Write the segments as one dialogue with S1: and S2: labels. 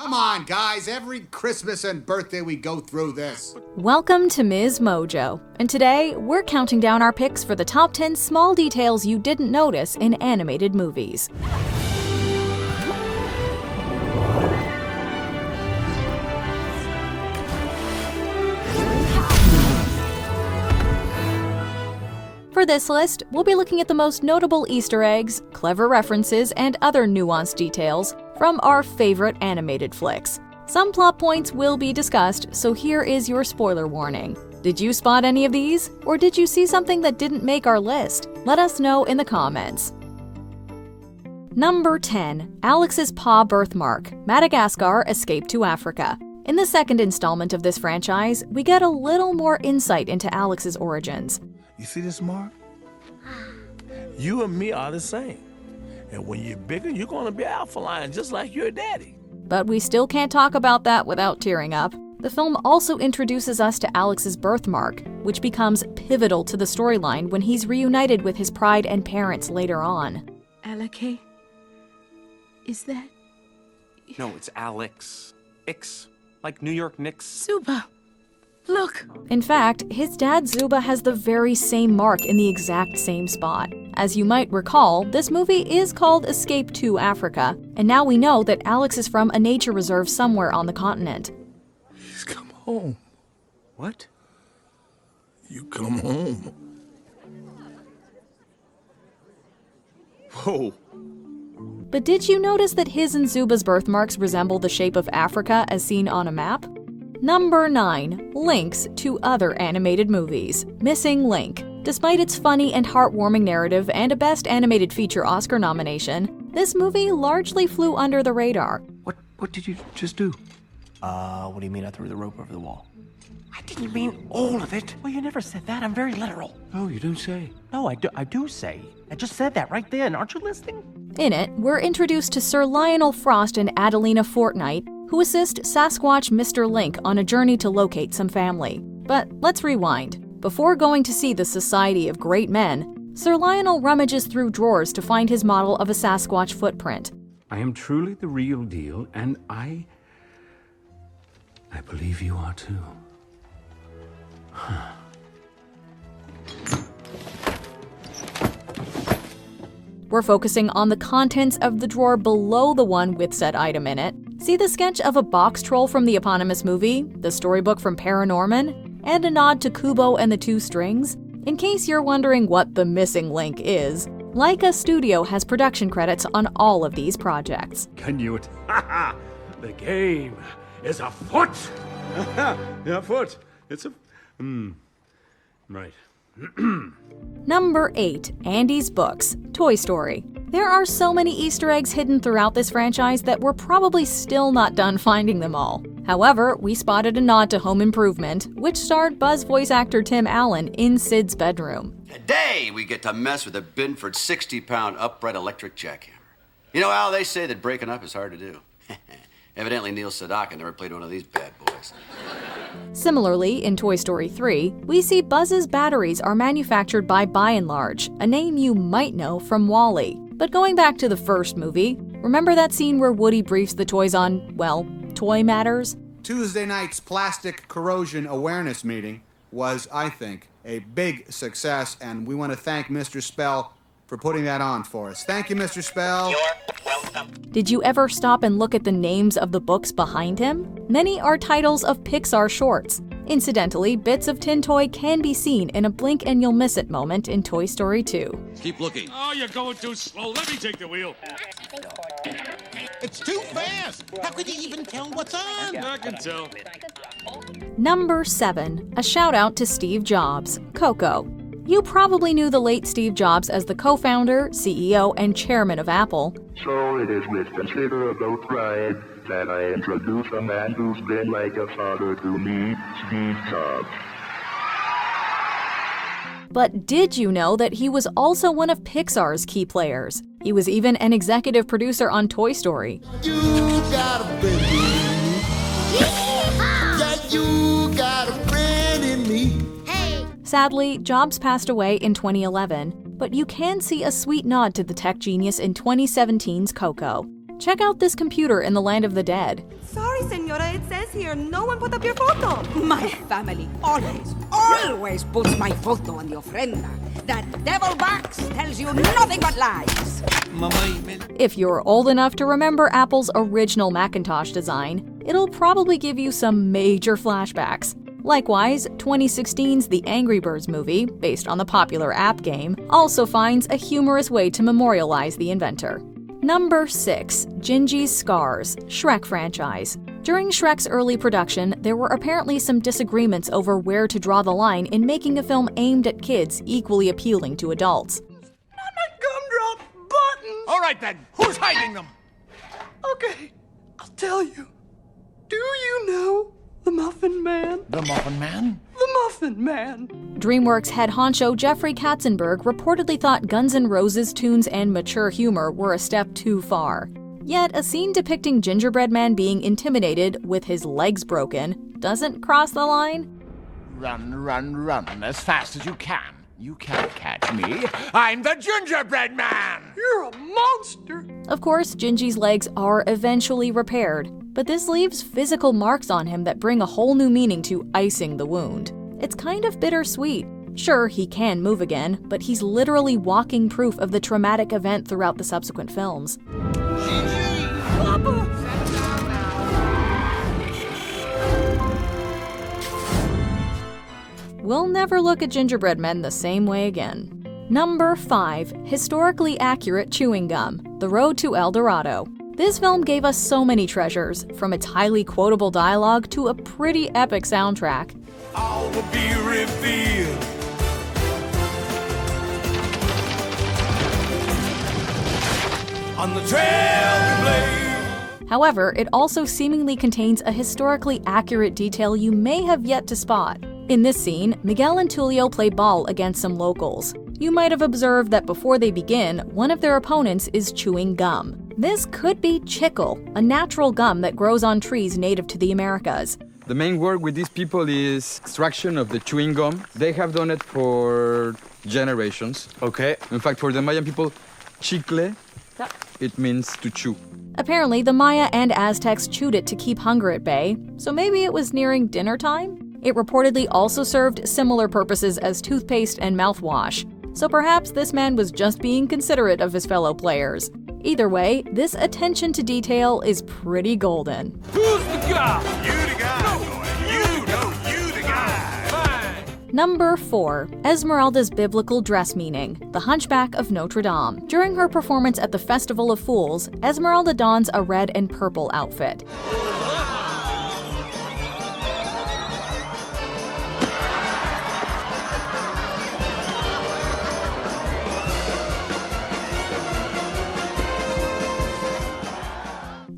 S1: Come on, guys. Every Christmas and birthday we go through this.
S2: Welcome to MsMojo, and today we're counting down our picks for the top 10 small details you didn't notice in animated movies. For this list, we'll be looking at the most notable Easter eggs, clever references, and other nuanced details from our favorite animated flicks. Some plot points will be discussed, so here is your spoiler warning. Did you spot any of these? Or did you see something that didn't make our list? Let us know in the comments. Number 10. Alex's Paw Birthmark, Madagascar Escape to Africa. In the second installment of this franchise, we get a little more insight into Alex's origins.
S3: You see this mark? You and me are the same. And when you're bigger, you're going to be alpha lion just like your daddy.
S2: But we still can't talk about that without tearing up. The film also introduces us to Alex's birthmark, which becomes pivotal to the storyline when he's reunited with his pride and parents later on.
S4: Alec, is that?
S5: No, it's Alex. Ix. Like New York Knicks.
S4: Zuba, look.
S2: In fact, his dad Zuba has the very same mark in the exact same spot. As you might recall, this movie is called Escape to Africa, and now we know that Alex is from a nature reserve somewhere on the continent.
S3: He's come home.
S5: What?
S3: You come home.
S5: Whoa.
S2: But did you notice that his and Zuba's birthmarks resemble the shape of Africa as seen on a map? Number 9. Links to other animated movies. Missing Link. Despite its funny and heartwarming narrative and a Best Animated Feature Oscar nomination, this movie largely flew under the radar.
S5: What did you just do?
S6: What do you mean I threw the rope over the wall?
S5: I didn't mean all of it.
S6: Well, you never said that. I'm very literal.
S5: Oh, you don't say.
S6: No, I do say. I just said that right then. Aren't you listening?
S2: In it, we're introduced to Sir Lionel Frost and Adelina Fortnite, who assist Sasquatch Mr. Link on a journey to locate some family. But let's rewind. Before going to see the Society of Great Men, Sir Lionel rummages through drawers to find his model of a Sasquatch footprint.
S7: I am truly the real deal, and I believe you are too.
S2: We're focusing on the contents of the drawer below the one with said item in it. See the sketch of a box troll from the eponymous movie, the storybook from Paranorman, and a nod to Kubo and the Two Strings? In case you're wondering what the missing link is, Laika Studio has production credits on all of these projects.
S7: Can you it? The game is afoot! Yeah, foot. It's a... Right.
S2: Number 8. Andy's Books, Toy Story. There are so many Easter eggs hidden throughout this franchise that we're probably still not done finding them all. However, we spotted a nod to Home Improvement, which starred Buzz voice actor Tim Allen in Sid's bedroom.
S8: Today, we get to mess with a Binford 60-pound upright electric jackhammer. You know, Al, they say that breaking up is hard to do. Evidently, Neil Sedaka never played one of these bad boys.
S2: Similarly, in Toy Story 3, we see Buzz's batteries are manufactured by Large, a name you might know from WALL-E. But going back to the first movie, remember that scene where Woody briefs the toys on, well, toy matters?
S1: Tuesday night's plastic corrosion awareness meeting was, I think, a big success, and we want to thank Mr. Spell for putting that on for us. Thank you, Mr. Spell.
S9: You're welcome.
S2: Did you ever stop and look at the names of the books behind him? Many are titles of Pixar shorts. Incidentally, bits of Tin Toy can be seen in a blink and you'll miss it moment in Toy Story 2.
S10: Keep looking.
S7: Oh, you're going too slow. Let me take the wheel.
S10: It's too fast. How could you even tell what's on?
S7: I can tell.
S2: Number 7. A shout out to Steve Jobs, Coco. You probably knew the late Steve Jobs as the co-founder, CEO, and chairman of Apple.
S11: So it is with considerable pride that I introduce a man who's been like a father to me, Steve Jobs.
S2: But did you know that he was also one of Pixar's key players? He was even an executive producer on Toy Story.
S12: You got a friend in me. Yeah, you got a friend in me.
S2: Sadly, Jobs passed away in 2011, but you can see a sweet nod to the tech genius in 2017's Coco. Check out this computer in the land of the dead.
S9: sorry, senora. It says here no one put up your photo.
S13: My family always puts my photo on the ofrenda. That devil box tells you nothing but lies.
S2: If you're old enough to remember Apple's original Macintosh design, it'll probably give you some major flashbacks. Likewise, 2016's The Angry Birds movie, based on the popular app game, also finds a humorous way to memorialize the inventor. Number 6. Genjis Scars, Shrek franchise. During Shrek's early production, there were apparently some disagreements over where to draw the line in making a film aimed at kids equally appealing to adults.
S10: Gumdrop buttons! All right then, who's hiding them?
S4: Okay, I'll tell you. Do you know the Muffin Man?
S10: The Muffin Man?
S4: The Muffin Man!
S2: DreamWorks head honcho Jeffrey Katzenberg reportedly thought Guns N' Roses tunes and mature humor were a step too far. Yet, a scene depicting Gingerbread Man being intimidated with his legs broken doesn't cross the line.
S10: Run, run, run as fast as you can. You can't catch me. I'm the Gingerbread Man!
S4: You're a monster!
S2: Of course, Gingy's legs are eventually repaired, but this leaves physical marks on him that bring a whole new meaning to icing the wound. It's kind of bittersweet. Sure, he can move again, but he's literally walking proof of the traumatic event throughout the subsequent films. We'll never look at Gingerbread Men the same way again. Number 5. Historically accurate chewing gum, The Road to El Dorado. This film gave us so many treasures, from its highly quotable dialogue to a pretty epic soundtrack.
S3: All will be revealed. On the trail we blaze.
S2: However, it also seemingly contains a historically accurate detail you may have yet to spot. In this scene, Miguel and Tulio play ball against some locals. You might have observed that before they begin, one of their opponents is chewing gum. This could be chicle, a natural gum that grows on trees native to the Americas.
S14: The main work with these people is extraction of the chewing gum. They have done it for generations.
S3: Okay.
S14: In fact, for the Mayan people, chicle, it means to chew.
S2: Apparently, the Maya and Aztecs chewed it to keep hunger at bay, so maybe it was nearing dinner time? It reportedly also served similar purposes as toothpaste and mouthwash, so perhaps this man was just being considerate of his fellow players. Either way, this attention to detail is pretty golden.
S3: Who's the guy? You the guy, boy. You the guy. Fine.
S2: Number 4. Esmeralda's biblical dress meaning, The Hunchback of Notre Dame. During her performance at the Festival of Fools, Esmeralda dons a red and purple outfit.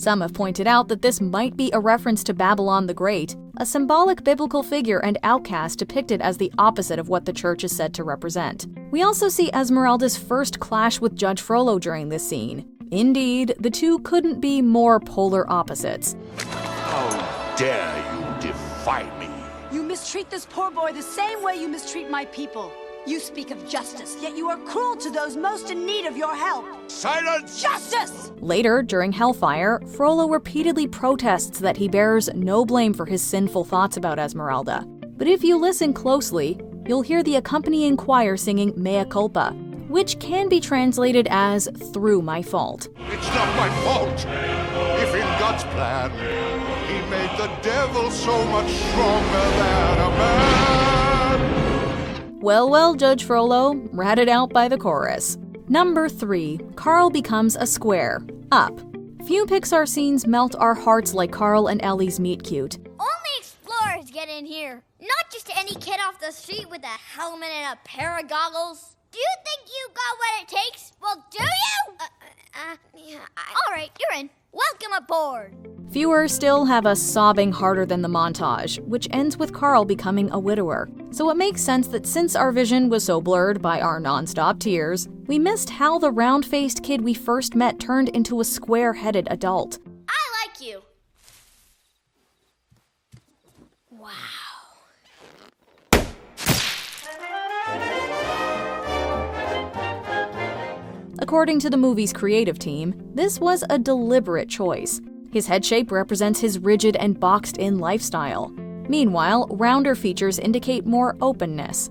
S2: Some have pointed out that this might be a reference to Babylon the Great, a symbolic biblical figure and outcast depicted as the opposite of what the church is said to represent. We also see Esmeralda's first clash with Judge Frollo during this scene. Indeed, the two couldn't be more polar opposites.
S3: How dare you defy me?
S13: You mistreat this poor boy the same way you mistreat my people. You speak of justice, yet you are cruel to those most in need of your help.
S3: Silence!
S13: Justice!
S2: Later, during Hellfire, Frollo repeatedly protests that he bears no blame for his sinful thoughts about Esmeralda. But if you listen closely, you'll hear the accompanying choir singing Mea Culpa, which can be translated as through my fault.
S15: It's not my fault. If in God's plan, he made the devil so much stronger than a man.
S2: Well, well, Judge Frollo, ratted out by the chorus. Number 3. Carl becomes a square. Up. Few Pixar scenes melt our hearts like Carl and Ellie's meet-cute.
S16: Only explorers get in here. Not just any kid off the street with a helmet and a pair of goggles. Do you think you got what it takes? Well, do you? Yeah. All right, you're in. Welcome aboard.
S2: Fewer still have us sobbing harder than the montage, which ends with Carl becoming a widower. So it makes sense that since our vision was so blurred by our non-stop tears, we missed how the round-faced kid we first met turned into a square-headed adult.
S16: I like you. Wow.
S2: According to the movie's creative team, this was a deliberate choice. His head shape represents his rigid and boxed-in lifestyle. Meanwhile, rounder features indicate more openness.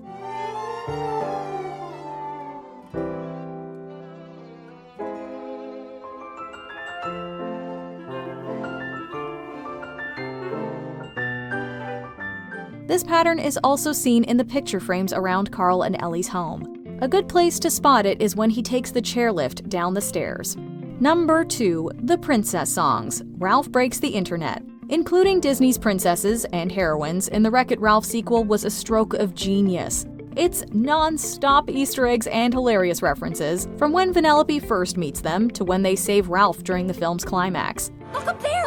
S2: This pattern is also seen in the picture frames around Carl and Ellie's home. A good place to spot it is when he takes the chairlift down the stairs. Number 2. The Princess Songs. Ralph Breaks the Internet. Including Disney's princesses and heroines in the Wreck-It Ralph sequel was a stroke of genius. It's non-stop Easter eggs and hilarious references, from when Vanellope first meets them to when they save Ralph during the film's climax.
S17: Look up there!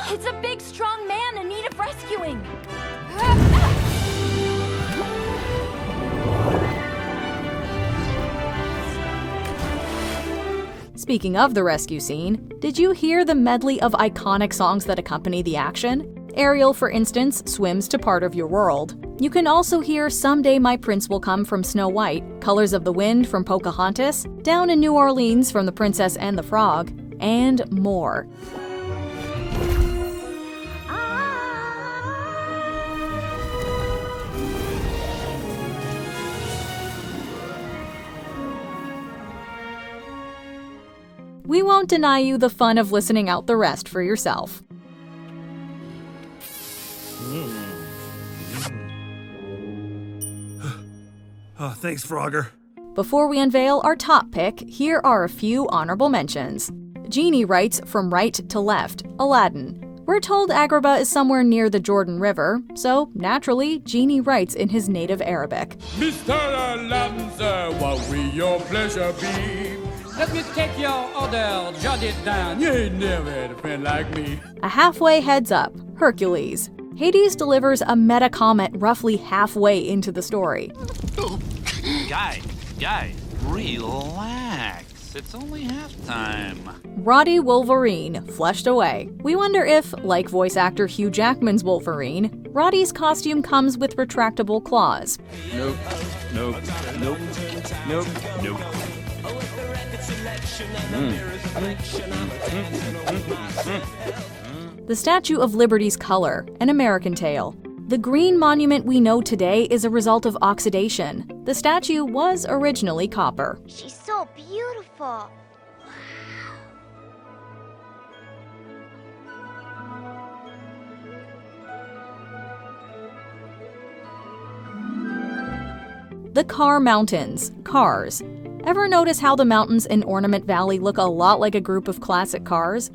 S17: It's a big, strong man in need of rescuing.
S2: Speaking of the rescue scene, did you hear the medley of iconic songs that accompany the action? Ariel, for instance, swims to Part of Your World. You can also hear Someday My Prince Will Come from Snow White, Colors of the Wind from Pocahontas, Down in New Orleans from The Princess and the Frog, and more. We won't deny you the fun of listening out the rest for yourself.
S3: Oh, thanks, Frogger.
S2: Before we unveil our top pick, here are a few honorable mentions. Genie writes from right to left, Aladdin. We're told Agrabah is somewhere near the Jordan River, so naturally, Genie writes in his native Arabic.
S18: Mr. Aladdin, sir, what will your pleasure be? Let me take your order, jot it down. You ain't never had a friend like me.
S2: A halfway heads up, Hercules. Hades delivers a meta comment roughly halfway into the story.
S19: Guy, relax. It's only halftime.
S2: Roddy Wolverine, fleshed away. We wonder if, like voice actor Hugh Jackman's Wolverine, Roddy's costume comes with retractable claws.
S18: Nope.
S2: The Statue of Liberty's color, An American Tale. The green monument we know today is a result of oxidation. The statue was originally copper.
S16: She's so beautiful.
S2: The Car Mountains, Cars. Ever notice how the mountains in Ornament Valley look a lot like a group of classic cars?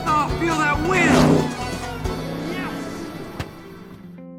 S4: Oh, feel that wind!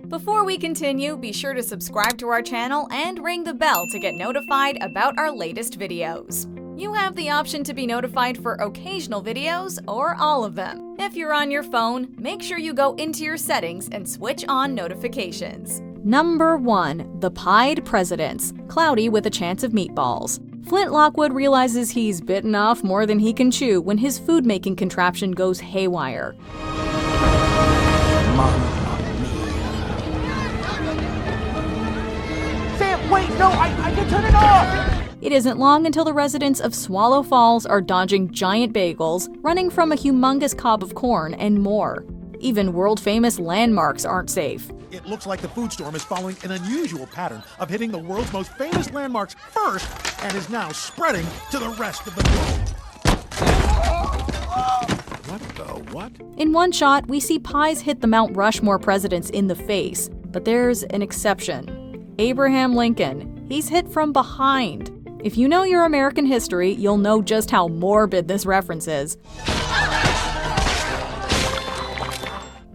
S2: Before we continue, be sure to subscribe to our channel and ring the bell to get notified about our latest videos. You have the option to be notified for occasional videos or all of them. If you're on your phone, make sure you go into your settings and switch on notifications. Number 1. The Pied Presidents, Cloudy with a Chance of Meatballs. Flint Lockwood realizes he's bitten off more than he can chew when his food-making contraption goes haywire.
S10: Sam, wait, no, I can turn it off!
S2: It isn't long until the residents of Swallow Falls are dodging giant bagels, running from a humongous cob of corn, and more. Even world-famous landmarks aren't safe.
S20: It looks like the food storm is following an unusual pattern of hitting the world's most famous landmarks first and is now spreading to the rest of the globe.
S3: What the what?
S2: In one shot, we see pies hit the Mount Rushmore presidents in the face, but there's an exception. Abraham Lincoln. He's hit from behind. If you know your American history, you'll know just how morbid this reference is.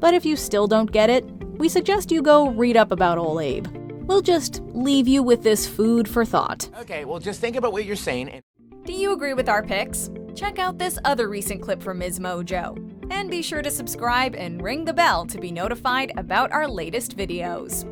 S2: But if you still don't get it, we suggest you go read up about old Abe. We'll just leave you with this food for thought.
S10: Okay, well, just think about what you're saying and...
S2: Do you agree with our picks? Check out this other recent clip from MsMojo. And be sure to subscribe and ring the bell to be notified about our latest videos.